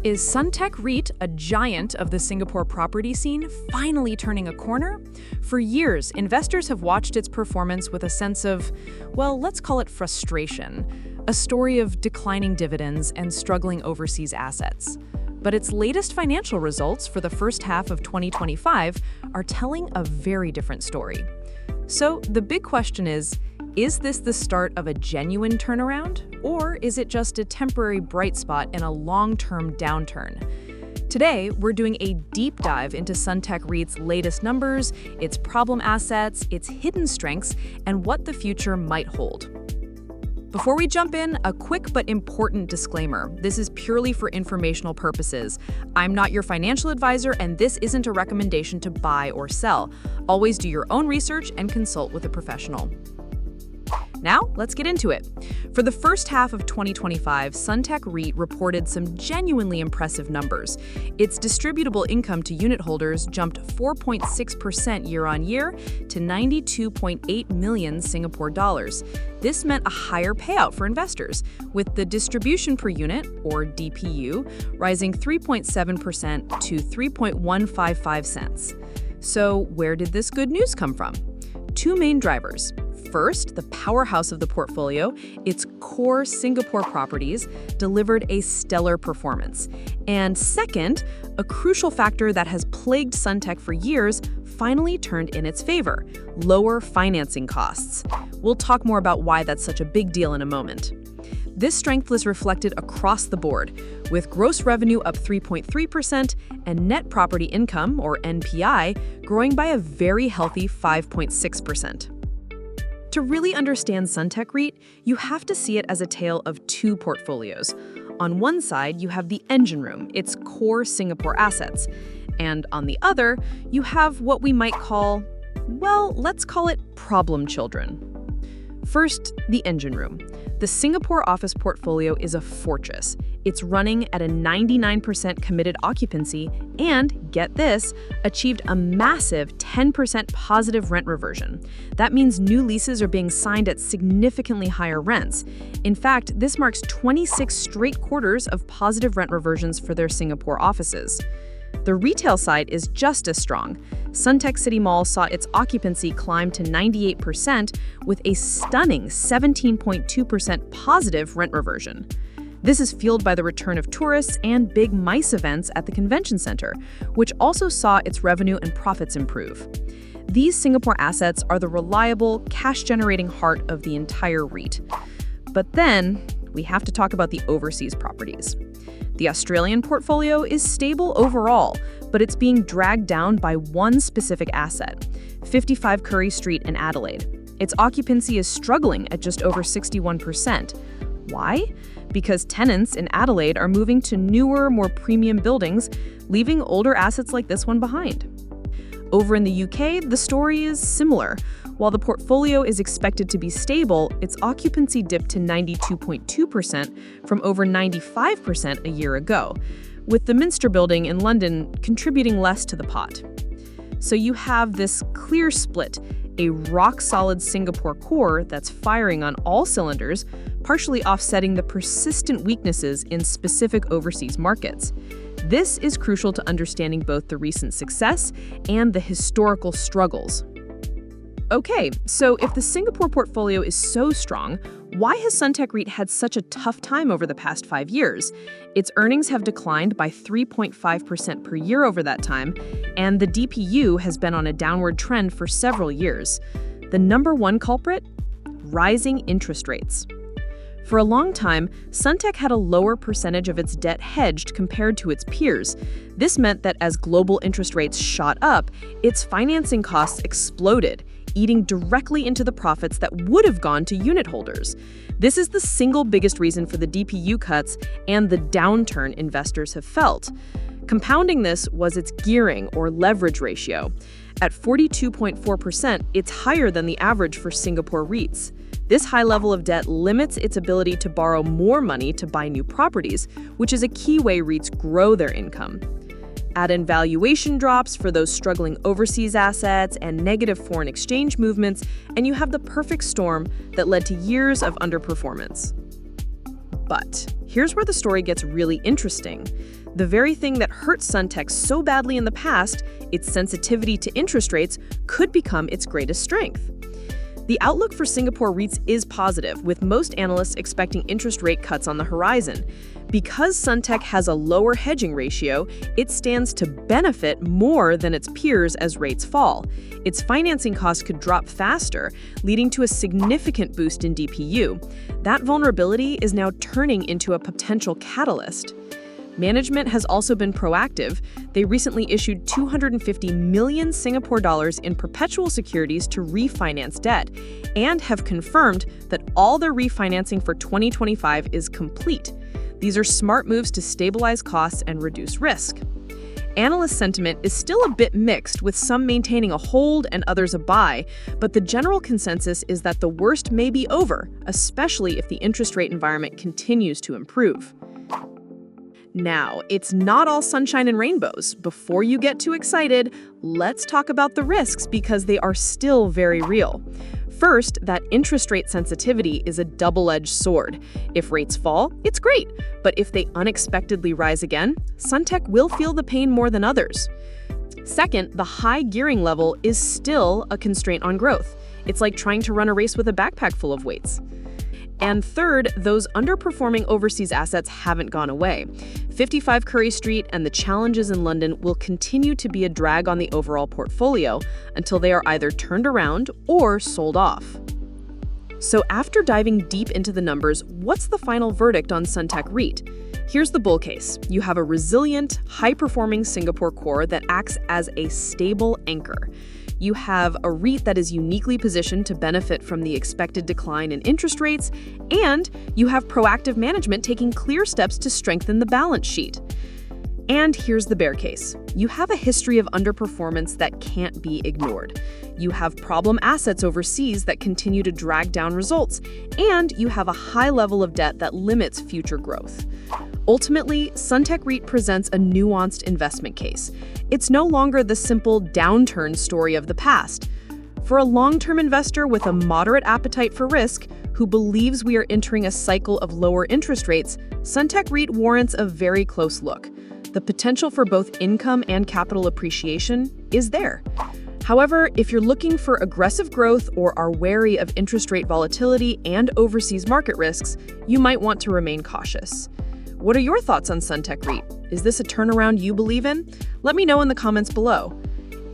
Is Suntec REIT, a giant of the Singapore property scene, finally turning a corner? For years, investors have watched its performance with a sense of, well, let's call it frustration, a story of declining dividends and struggling overseas assets. But its latest financial results for the first half of 2025 are telling a very different story. So the big question is this the start of a genuine turnaround, or is it just a temporary bright spot in a long-term downturn? Today, we're doing a deep dive into Suntec REIT's latest numbers, its problem assets, its hidden strengths, and what the future might hold. Before we jump in, a quick but important disclaimer. This is purely for informational purposes. I'm not your financial advisor, and this isn't a recommendation to buy or sell. Always do your own research and consult with a professional. Now, let's get into it. For the first half of 2025, Suntec REIT reported some genuinely impressive numbers. Its distributable income to unit holders jumped 4.6% year-on-year to 92.8 million Singapore dollars. This meant a higher payout for investors, with the distribution per unit, or DPU, rising 3.7% to 3.155 cents. So, where did this good news come from? Two main drivers. First, the powerhouse of the portfolio, its core Singapore properties, delivered a stellar performance. And second, a crucial factor that has plagued Suntec for years finally turned in its favor: lower financing costs. We'll talk more about why that's such a big deal in a moment. This strength was reflected across the board, with gross revenue up 3.3% and net property income, or NPI, growing by a very healthy 5.6%. To really understand Suntec REIT, you have to see it as a tale of two portfolios. On one side, you have the engine room, its core Singapore assets. And on the other, you have what we might call, well, let's call it problem children. First, the engine room. The Singapore office portfolio is a fortress. It's running at a 99% committed occupancy and, get this, achieved a massive 10% positive rent reversion. That means new leases are being signed at significantly higher rents. In fact, this marks 26 straight quarters of positive rent reversions for their Singapore offices. The retail side is just as strong. Suntec City Mall saw its occupancy climb to 98% with a stunning 17.2% positive rent reversion. This is fueled by the return of tourists and big MICE events at the convention center, which also saw its revenue and profits improve. These Singapore assets are the reliable, cash-generating heart of the entire REIT. But then, we have to talk about the overseas properties. The Australian portfolio is stable overall, but it's being dragged down by one specific asset, 55 Curry Street in Adelaide. Its occupancy is struggling at just over 61%. Why? Because tenants in Adelaide are moving to newer, more premium buildings, leaving older assets like this one behind. Over in the UK, the story is similar. While the portfolio is expected to be stable, its occupancy dipped to 92.2% from over 95% a year ago, with the Minster building in London contributing less to the pot. So you have this clear split, a rock-solid Singapore core that's firing on all cylinders, partially offsetting the persistent weaknesses in specific overseas markets. This is crucial to understanding both the recent success and the historical struggles. Okay, so if the Singapore portfolio is so strong, why has Suntec REIT had such a tough time over the past 5 years? Its earnings have declined by 3.5% per year over that time, and the DPU has been on a downward trend for several years. The number one culprit? Rising interest rates. For a long time, Suntec had a lower percentage of its debt hedged compared to its peers. This meant that as global interest rates shot up, its financing costs exploded, eating directly into the profits that would have gone to unit holders. This is the single biggest reason for the DPU cuts and the downturn investors have felt. Compounding this was its gearing, or leverage ratio. At 42.4%, it's higher than the average for Singapore REITs. This high level of debt limits its ability to borrow more money to buy new properties, which is a key way REITs grow their income. Add in valuation drops for those struggling overseas assets and negative foreign exchange movements, and you have the perfect storm that led to years of underperformance. But here's where the story gets really interesting. The very thing that hurt Suntec so badly in the past, its sensitivity to interest rates, could become its greatest strength. The outlook for Singapore REITs is positive, with most analysts expecting interest rate cuts on the horizon. Because Suntec has a lower hedging ratio, it stands to benefit more than its peers as rates fall. Its financing costs could drop faster, leading to a significant boost in DPU. That vulnerability is now turning into a potential catalyst. Management has also been proactive. They recently issued 250 million Singapore dollars in perpetual securities to refinance debt and have confirmed that all their refinancing for 2025 is complete. These are smart moves to stabilize costs and reduce risk. Analyst sentiment is still a bit mixed, with some maintaining a hold and others a buy, but the general consensus is that the worst may be over, especially if the interest rate environment continues to improve. Now, it's not all sunshine and rainbows. Before you get too excited, let's talk about the risks because they are still very real. First, that interest rate sensitivity is a double-edged sword. If rates fall, it's great, but if they unexpectedly rise again, Suntec will feel the pain more than others. Second, the high gearing level is still a constraint on growth. It's like trying to run a race with a backpack full of weights. And third, those underperforming overseas assets haven't gone away. 55 Curry Street and the challenges in London will continue to be a drag on the overall portfolio until they are either turned around or sold off. So after diving deep into the numbers, what's the final verdict on Suntec REIT? Here's the bull case. You have a resilient, high-performing Singapore core that acts as a stable anchor. You have a REIT that is uniquely positioned to benefit from the expected decline in interest rates, and you have proactive management taking clear steps to strengthen the balance sheet. And here's the bear case. You have a history of underperformance that can't be ignored. You have problem assets overseas that continue to drag down results, and you have a high level of debt that limits future growth. Ultimately, Suntec REIT presents a nuanced investment case. It's no longer the simple downturn story of the past. For a long-term investor with a moderate appetite for risk, who believes we are entering a cycle of lower interest rates, Suntec REIT warrants a very close look. The potential for both income and capital appreciation is there. However, if you're looking for aggressive growth or are wary of interest rate volatility and overseas market risks, you might want to remain cautious. What are your thoughts on Suntec REIT? Is this a turnaround you believe in? Let me know in the comments below.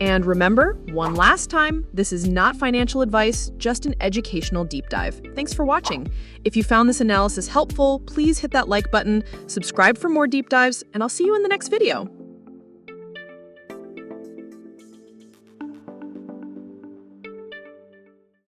And remember, one last time, this is not financial advice, just an educational deep dive. Thanks for watching. If you found this analysis helpful, please hit that like button, subscribe for more deep dives, and I'll see you in the next video.